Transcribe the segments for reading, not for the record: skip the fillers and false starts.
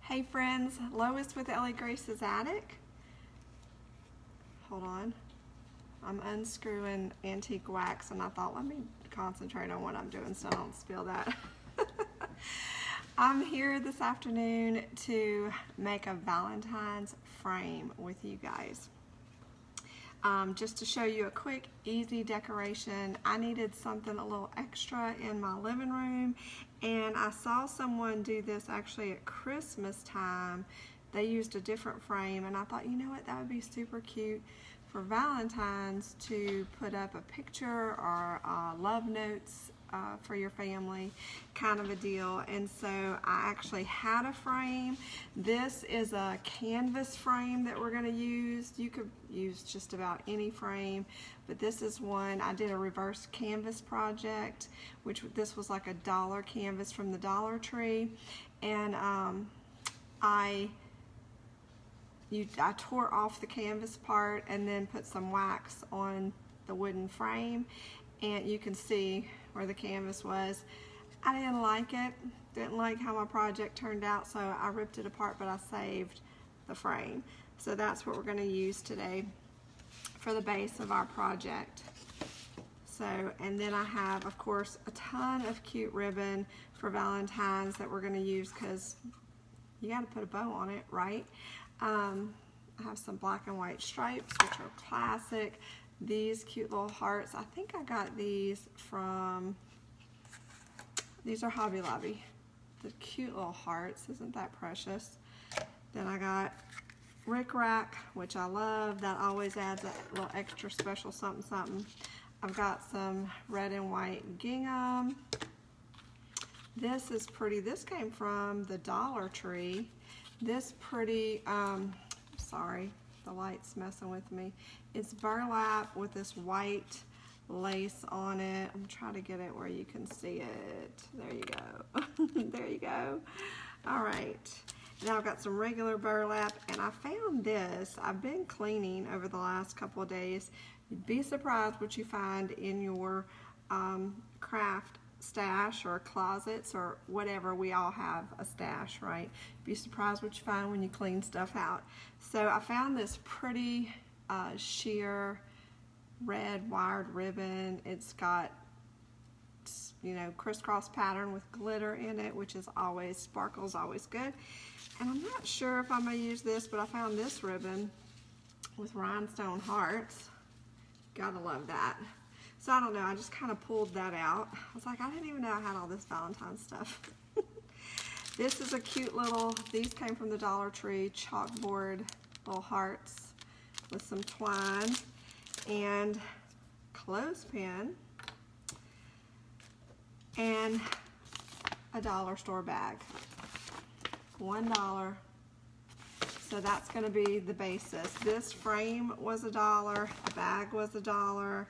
Hey friends, Lois with Ellie Grace's Attic. Hold on. I'm unscrewing antique wax and I thought let me concentrate on what I'm doing so I don't spill that. I'm here this afternoon to make a Valentine's frame with you guys. Just to show you a quick, easy decoration. I needed something a little extra in my living room, and I saw someone do this actually at Christmas time. They used a different frame, and I thought, you know what, that would be super cute for Valentine's to put up a picture or love notes for your family, kind of a deal. And so I actually had a frame. This is a canvas frame that we're going to use. You could use just about any frame, but this is one. I did a reverse canvas project, which this was like a dollar canvas from the Dollar Tree, and I tore off the canvas part and then put some wax on the wooden frame, and you can see where the canvas was. I didn't like it, didn't like how my project turned out, so I ripped it apart, but I saved the frame. So that's what we're going to use today for the base of our project. So, and then I have, of course, a ton of cute ribbon for Valentine's that we're going to use because you got to put a bow on it, right? I have some black and white stripes, which are classic. These cute little hearts, I think I got these from, these are Hobby Lobby. The cute little hearts, isn't that precious? Then I got Rick Rack, which I love. That always adds a little extra special something something. I've got some red and white gingham. This is pretty. This came from the Dollar Tree. This pretty, sorry, the light's messing with me. It's burlap with this white lace on it. I'm trying to get it where you can see it. There you go. There you go. All right. Now I've got some regular burlap, and I found this. I've been cleaning over the last couple of days. You'd be surprised what you find in your craft stash or closets or whatever. We all have a stash, right? Be surprised what you find when you clean stuff out. So I found this pretty sheer red wired ribbon. It's got, you know, crisscross pattern with glitter in it, which is always, sparkle's always good. And I'm not sure if I'm going to use this, but I found this ribbon with rhinestone hearts. Gotta love that. So I don't know, I just kind of pulled that out. I was like, I didn't even know I had all this Valentine's stuff. This is a cute little, these came from the Dollar Tree, chalkboard little hearts with some twine and clothespin and a dollar store bag. $1. So that's going to be the basis. This frame was $1, the bag was $1.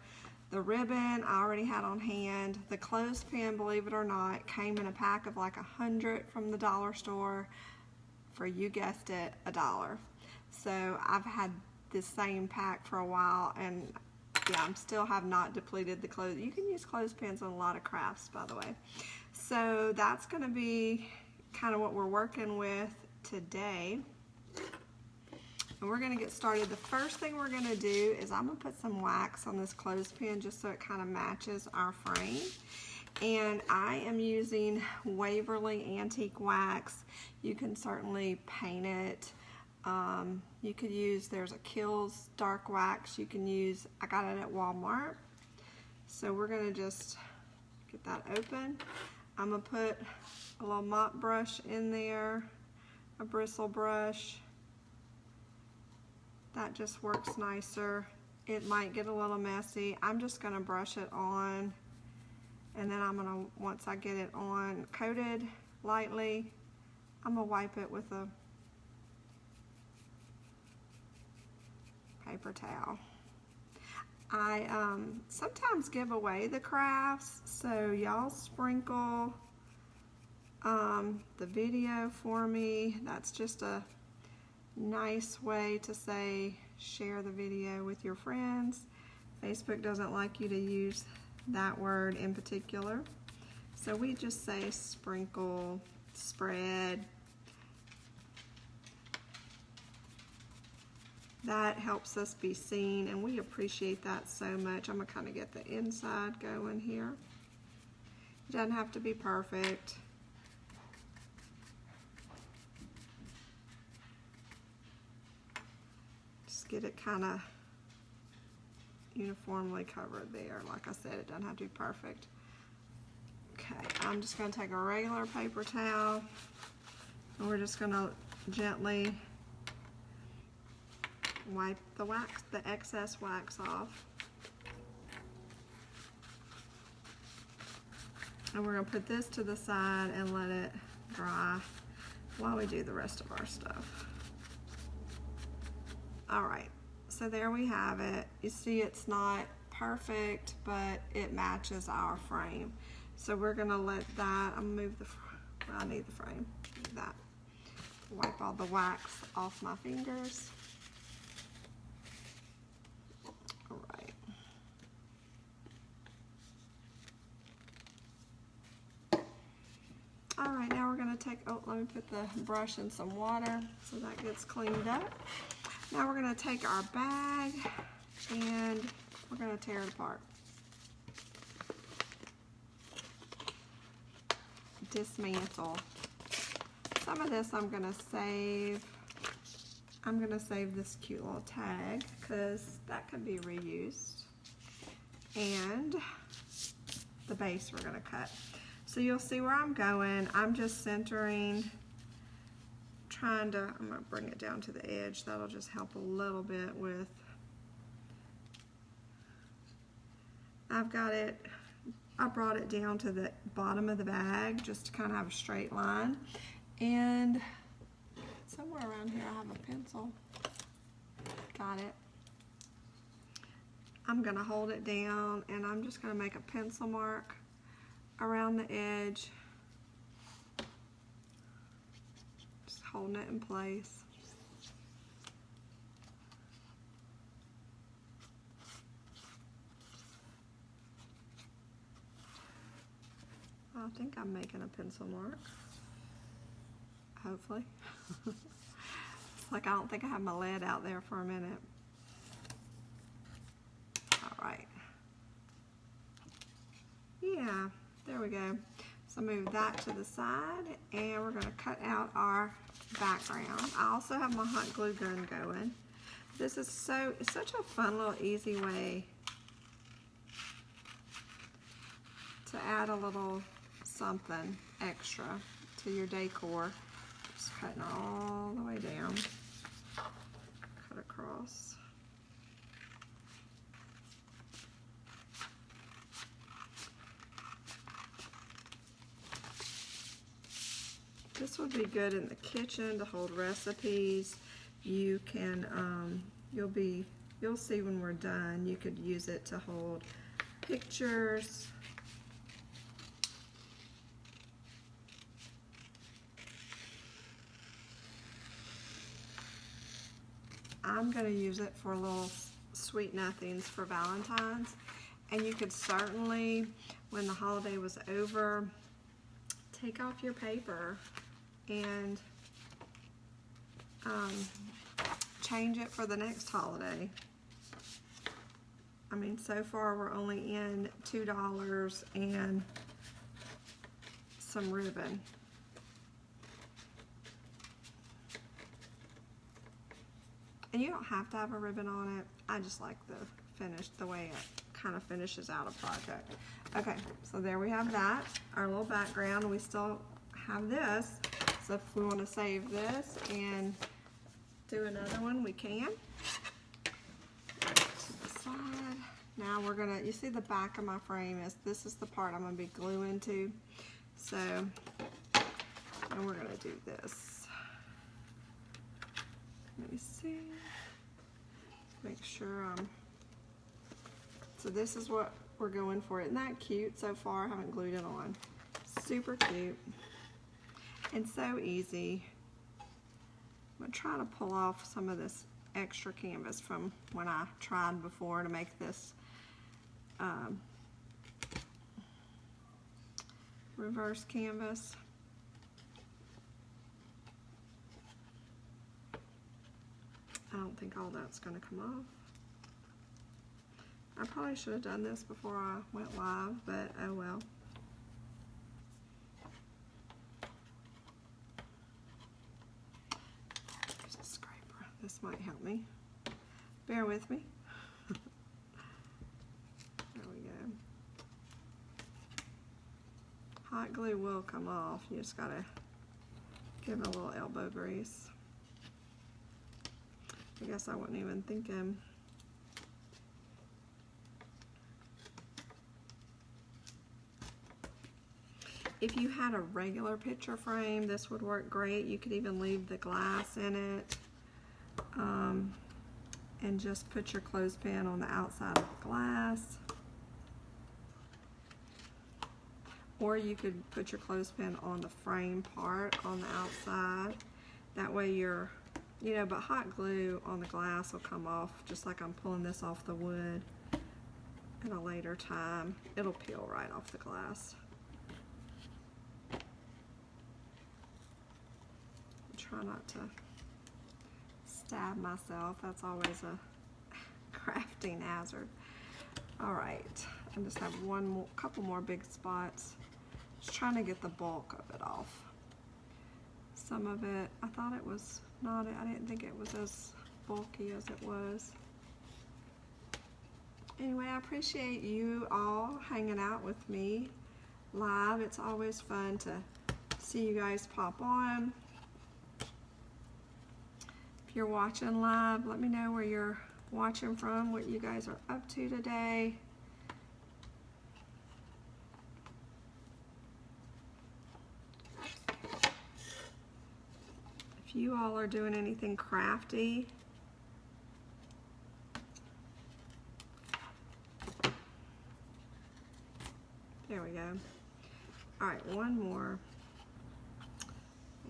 The ribbon I already had on hand. The clothespin, believe it or not, came in a pack of like 100 from the dollar store for, you guessed it, $1. So I've had this same pack for a while, and yeah, I still have not depleted the clothes. You can use clothespins on a lot of crafts, by the way. So that's going to be kind of what we're working with today. And we're going to get started. The first thing we're going to do is I'm going to put some wax on this clothespin just so it kind of matches our frame. And I am using Waverly Antique Wax. You can certainly paint it. You could use, there's a Kills dark wax you can use. I got it at Walmart. So we're going to just get that open. I'm going to put a little mop brush in there, a bristle brush. That just works nicer. It might get a little messy. I'm just going to brush it on, and then I'm going to, once I get it on coated lightly, I'm going to wipe it with a paper towel. I sometimes give away the crafts, so y'all sprinkle the video for me. That's just a nice way to say share the video with your friends. Facebook doesn't like you to use that word in particular, so we just say sprinkle, spread, That helps us be seen, and we appreciate that so much. I'm gonna kind of get the inside going here. It doesn't have to be perfect. Just get it kind of uniformly covered there. Like I said, it doesn't have to be perfect. Okay, I'm just going to take a regular paper towel, and we're just going to gently wipe the wax, the excess wax off. And we're going to put this to the side and let it dry while we do the rest of our stuff. All right, so there we have it. You see it's not perfect, but it matches our frame. So we're gonna let that, I'm gonna move I need the frame, do that. Wipe all the wax off my fingers. All right. All right, now we're gonna take, oh, let me put the brush in some water so that gets cleaned up. Now we're gonna take our bag and we're gonna tear it apart. Dismantle. Some of this I'm gonna save. I'm gonna save this cute little tag because that can be reused. And the base we're gonna cut. So you'll see where I'm going. I'm just centering, I'm gonna bring it down to the edge. That'll just help a little bit with, I've got it, I brought it down to the bottom of the bag just to kind of have a straight line. And somewhere around here I have a pencil. Got it. I'm gonna hold it down and I'm just gonna make a pencil mark around the edge. Just holding it in place. I think I'm making a pencil mark. Hopefully. It's like I don't think I have my lead out there for a minute. All right. Yeah, there we go. So move that to the side and we're gonna cut out our background. I also have my hot glue gun going. This is such a fun little easy way to add a little something extra to your decor. Just cutting all the way down. Cut across. This would be good in the kitchen to hold recipes. You can, you'll see when we're done, you could use it to hold pictures. I'm going to use it for little sweet nothings for Valentine's. And you could certainly, when the holiday was over, take off your paper and change it for the next holiday. I mean, so far we're only in $2 and some ribbon. And you don't have to have a ribbon on it. I just like the finish, the way it kind of finishes out a project. Okay, so there we have that, our little background. We still have this, so if we want to save this and do another one, we can. To the side. Now we're gonna, you see the back of my frame this is the part I'm gonna be gluing to. So, and we're gonna do this. Let me see. Make sure so this is what we're going for. Isn't that cute so far? I haven't glued it on. Super cute. And so easy. I'm gonna try to pull off some of this extra canvas from when I tried before to make this reverse canvas. I don't don't think all that's going to come off. I probably should have done this before I went live, but oh well. There's a scraper. This might help me. Bear with me. There we go. Hot glue will come off. You just gotta give it a little elbow grease. I guess I wasn't even thinking. If you had a regular picture frame, this would work great. You could even leave the glass in it and just put your clothespin on the outside of the glass. Or you could put your clothespin on the frame part on the outside. That way you're, you know, but hot glue on the glass will come off just like I'm pulling this off the wood at a later time. It'll peel right off the glass. Try not to stab myself. That's always a crafting hazard. All right, I just have couple more big spots. Just trying to get the bulk of it off. Some of it, I thought it was not, I didn't think it was as bulky as it was. Anyway, I appreciate you all hanging out with me live. It's always fun to see you guys pop on. If you're watching live, let me know where you're watching from, what you guys are up to today. If you all are doing anything crafty, there we go. All right, one more.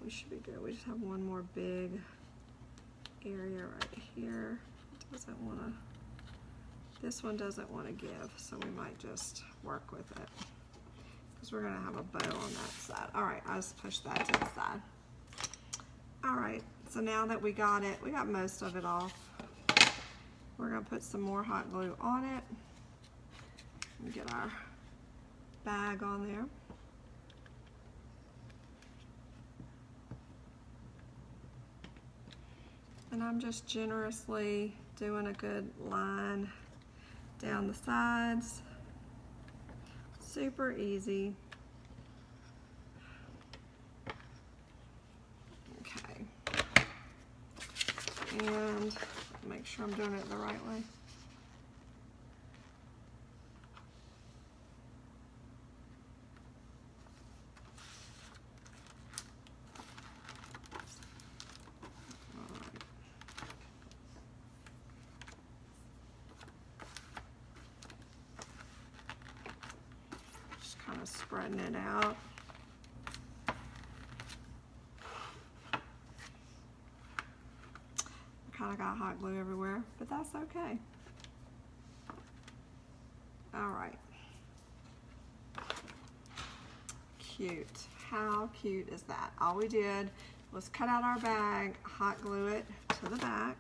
We should be good. We just have one more big area right here. It doesn't want to, this one doesn't want to give, so we might just work with it because we're going to have a bow on that side. All right, I'll just push that to the side. All right, so now that we got it, we got most of it off. We're going to put some more hot glue on it and get our bag on there. And I'm just generously doing a good line down the sides. Super easy. Okay. And make sure I'm doing it the right way. Spreading it out. Kind of got hot glue everywhere, but that's okay. All right. Cute. How cute is that? All we did was cut out our bag, hot glue it to the back.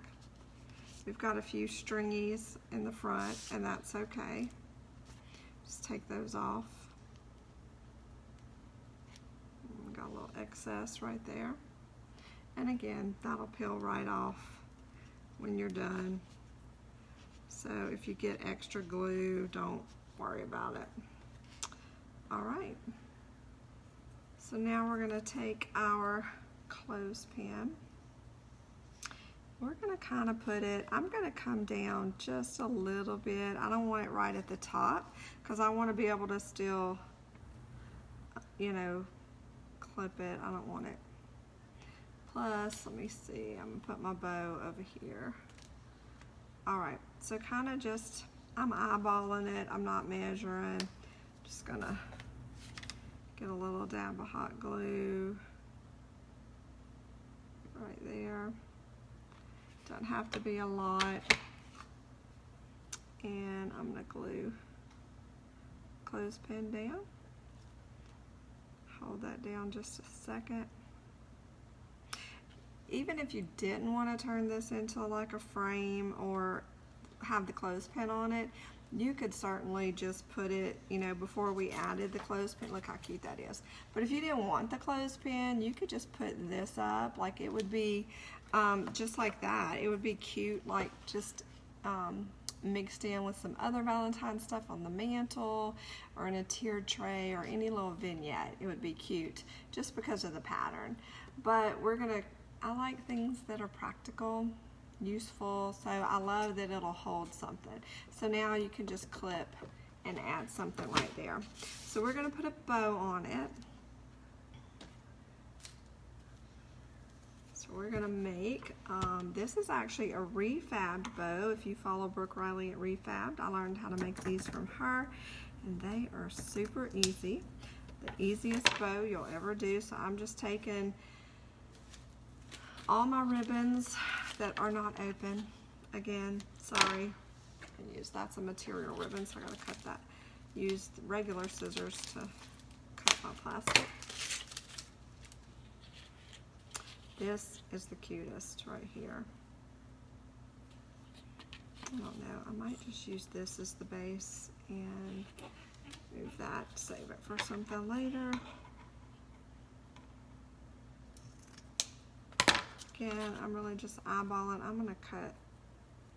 We've got a few stringies in the front, and that's okay. Just take those off. Got a little excess right there. And again, that'll peel right off when you're done. So if you get extra glue, don't worry about it. All right. So now we're going to take our clothespin. We're going to kind of put it, I'm going to come down just a little bit. I don't want it right at the top because I want to be able to still, you know, clip it. I don't want it. Plus, let me see, I'm gonna put my bow over here. All right, so kind of just, I'm eyeballing it. I'm not measuring. Just gonna get a little dab of hot glue right there. Doesn't have to be a lot. And I'm gonna glue clothespin down. Hold that down just a second. even if you didn't want to turn this into like a frame or have the clothespin on it, you could certainly just put it, you know, before we added the clothespin. Look how cute that is. But if you didn't want the clothespin, you could just put this up. Like it would be just like that. It would be cute, like just mixed in with some other Valentine stuff on the mantle or in a tiered tray or any little vignette. It would be cute just because of the pattern. But I like things that are practical, useful, so I love that it'll hold something. So now you can just clip and add something right there. So we're going to put a bow on it. So we're going to make, this is actually a refabbed bow. If you follow Brooke Riley at Refabbed, I learned how to make these from her, and they are super easy. The easiest bow you'll ever do. So I'm just taking all my ribbons that are not open. Again, sorry, that's a material ribbon, so I gotta cut that. Use regular scissors to cut my plastic. This is the cutest right here. I don't know, I might just use this as the base and move that, save it for something later. Again, I'm really just eyeballing. I'm going to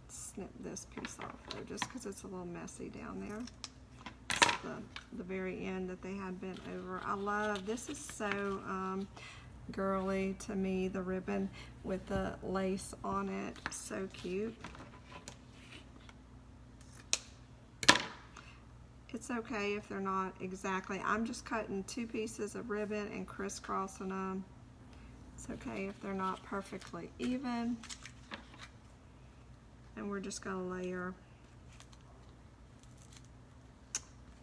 snip this piece off though, just because it's a little messy down there. It's the very end that they had bent over. I love, this is so girly to me, the ribbon with the lace on it. So cute. It's okay if they're not exactly. I'm just cutting 2 pieces of ribbon and crisscrossing them. It's okay if they're not perfectly even. And we're just going to layer.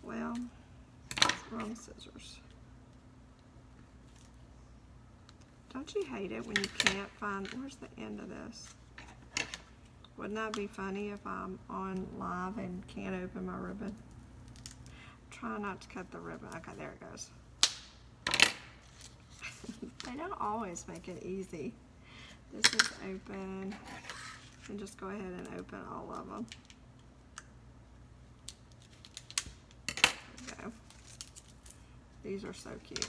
Well, wrong scissors. Don't you hate it when you can't find, where's the end of this? Wouldn't that be funny if I'm on live and can't open my ribbon? Try not to cut the ribbon. Okay, there it goes. They don't always make it easy. This is open. And just go ahead and open all of them. There we go. These are so cute.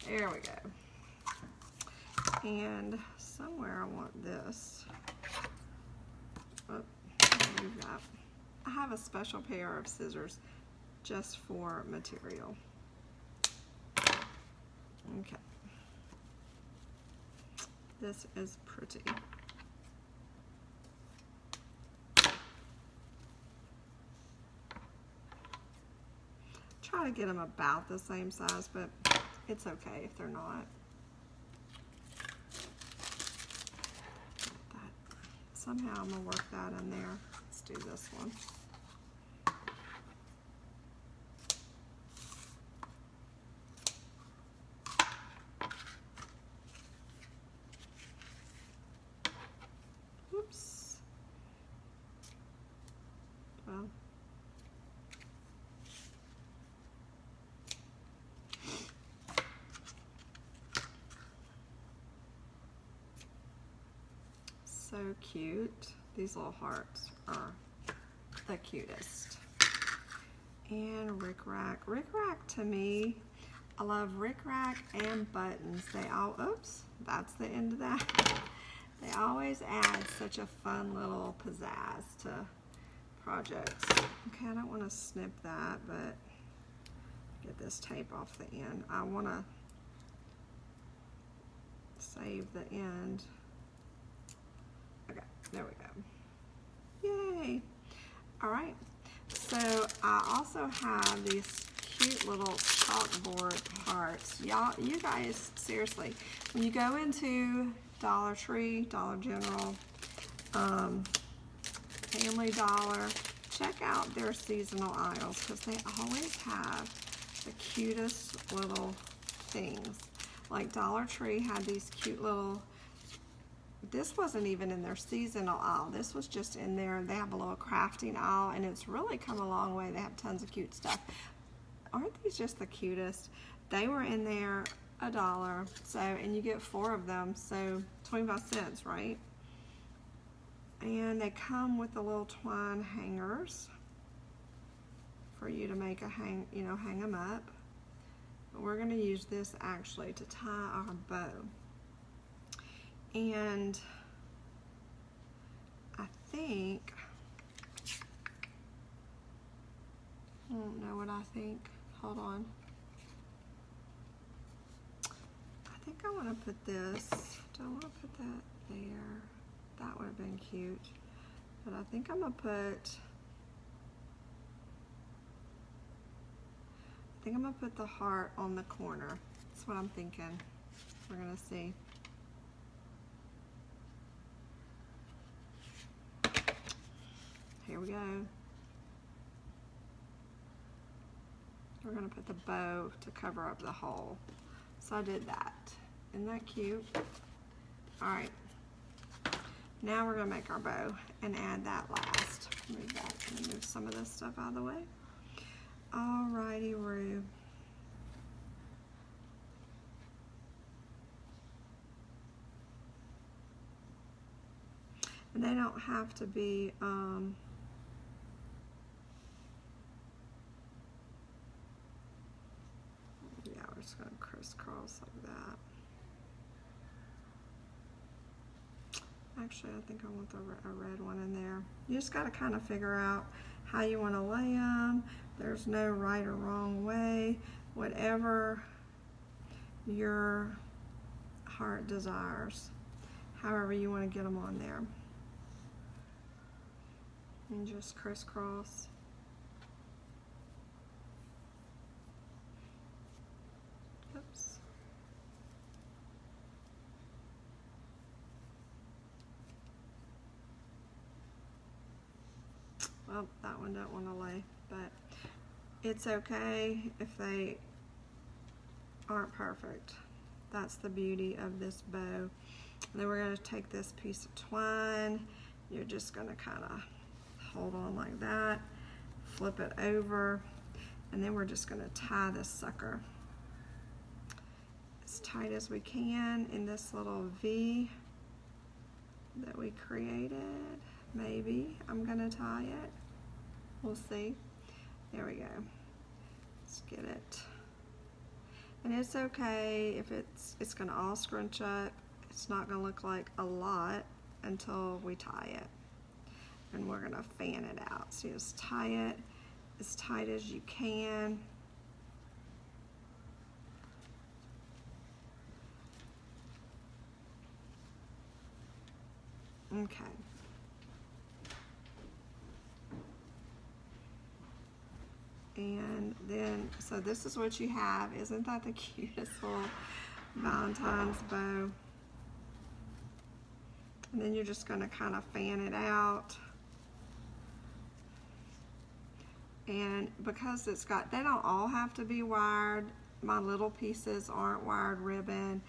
There we go. And somewhere I want this. Oh, I'll move that. I have a special pair of scissors just for material. Okay. This is pretty. Try to get them about the same size, but it's okay if they're not. Somehow I'm gonna work that in there. Let's do this one. Oops. Well. So cute. These little hearts are the cutest. And rickrack. Rickrack to me, I love rickrack and buttons. They all, oops, that's the end of that. They always add such a fun little pizzazz to projects. Okay, I don't want to snip that, but get this tape off the end. I want to save the end. Okay, there we go. Yay! All right, so I also have these cute little chalkboard hearts. Y'all, you guys, seriously, when you go into Dollar Tree, Dollar General, Family Dollar, check out their seasonal aisles because they always have the cutest little things. Like Dollar Tree had these cute little, this wasn't even in their seasonal aisle. This was just in there. They have a little crafting aisle, and it's really come a long way. They have tons of cute stuff. aren't these just the cutest? They were in there $1, so, and you get 4 of them, so 25 cents, right? And they come with the little twine hangers for you to make a hang them up. But we're going to use this actually to tie our bow. And I think, I don't know what I think. Hold on. I think I want to put this. Do I want to put that there? That would have been cute. But I think I'm going to put the heart on the corner. That's what I'm thinking. We're going to see. Here we go. We're going to put the bow to cover up the hole. So I did that. Isn't that cute? All right. Now we're going to make our bow and add that last. Move that and move some of this stuff out of the way. Alrighty, Roo. And they don't have to be yeah, we're just going to crisscross like that. Actually, I think I want a red one in there. You just got to kind of figure out how you want to lay them. There's no right or wrong way. Whatever your heart desires. However you want to get them on there. And just crisscross. Oops. Well, that one don't want to lay, but it's okay if they aren't perfect. That's the beauty of this bow. And then we're going to take this piece of twine. You're just going to kind of hold on like that, flip it over, and then we're just going to tie this sucker as tight as we can in this little V that we created. Maybe I'm going to tie it. We'll see. There we go. Let's get it. And it's okay if it's going to all scrunch up. It's not going to look like a lot until we tie it. And we're going to fan it out. So you just tie it as tight as you can. Okay. And then, so this is what you have. Isn't that the cutest little Valentine's bow? And then you're just going to kind of fan it out. And because it's got, they don't all have to be wired. My little pieces aren't wired ribbon,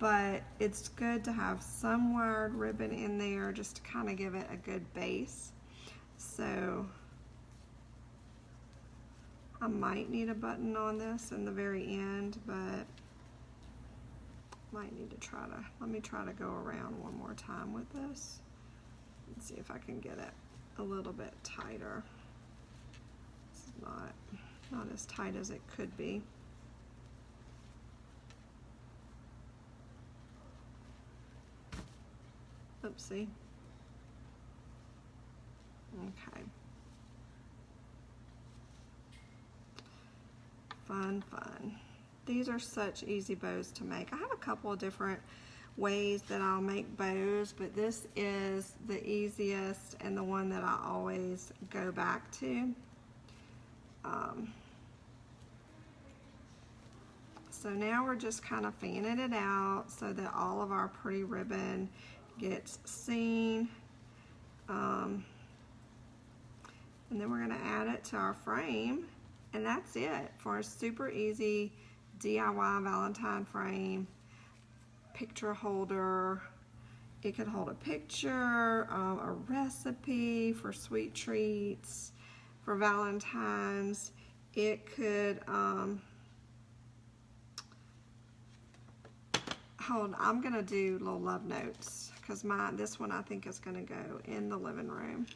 but it's good to have some wired ribbon in there just to kind of give it a good base. So I might need a button on this in the very end, but might need to let me try to go around one more time with this and see if I can get it a little bit tighter. It's not as tight as it could be. Oopsie. Okay. Fun. These are such easy bows to make. I have a couple of different ways that I'll make bows, but this is the easiest and the one that I always go back to. So now we're just kind of fanning it out so that all of our pretty ribbon gets seen. And then we're going to add it to our frame, and that's it for a super easy DIY Valentine frame. Picture holder. It could hold a picture, a recipe for sweet treats for Valentine's. it could, hold, I'm gonna do little love notes because this one I think is gonna go in the living room.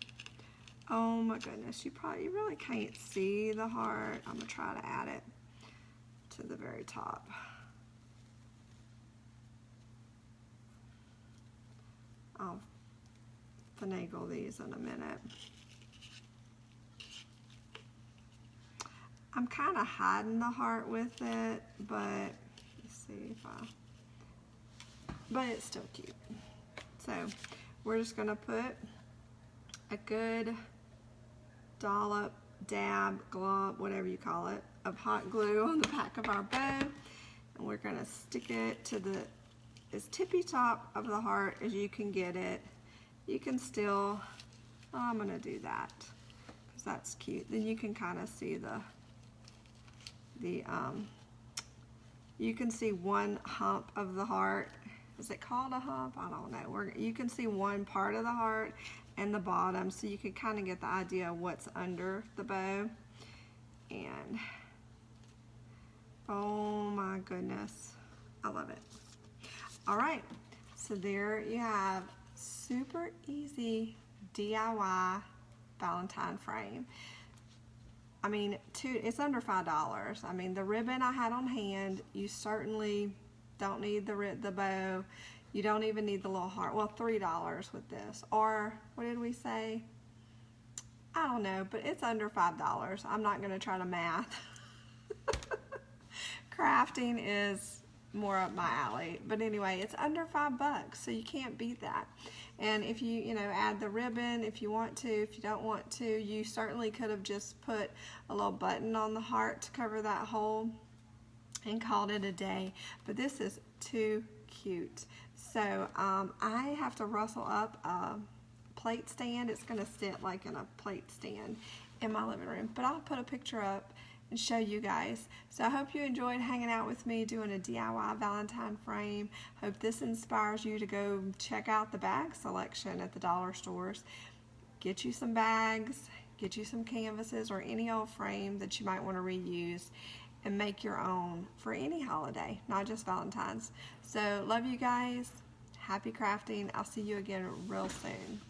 Oh my goodness, you really can't see the heart. I'm gonna try to add it to the very top. I'll finagle these in a minute. I'm kind of hiding the heart with it, but let's see if but it's still cute. So we're just gonna put a good dollop, dab, glop, whatever you call it, of hot glue on the back of our bow, and we're gonna stick it to the as tippy top of the heart as you can get it. You can still, I'm gonna do that because that's cute. Then you can kind of see you can see one hump of the heart. Is it called a hump? I don't know. You can see one part of the heart and the bottom, so you can kind of get the idea of what's under the bow. And oh my goodness, I love it. All right, so there you have super easy DIY Valentine frame. I mean, it's under $5. I mean, the ribbon I had on hand, you certainly don't need the bow. You don't even need the little heart. Well, $3 with this. Or, what did we say? I don't know, but it's under $5. I'm not gonna try to math. Crafting is more up my alley, but anyway, it's under $5, so you can't beat that. And if you add the ribbon if you want to. If you don't want to, you certainly could have just put a little button on the heart to cover that hole and called it a day, but this is too cute. So I have to rustle up a plate stand. It's gonna sit like in a plate stand in my living room, but I'll put a picture up and show you guys. So I hope you enjoyed hanging out with me doing a DIY Valentine frame. Hope this inspires you to go check out the bag selection at the dollar stores. Get you some bags, get you some canvases or any old frame that you might want to reuse and make your own for any holiday, not just Valentine's. So love you guys. Happy crafting. I'll see you again real soon.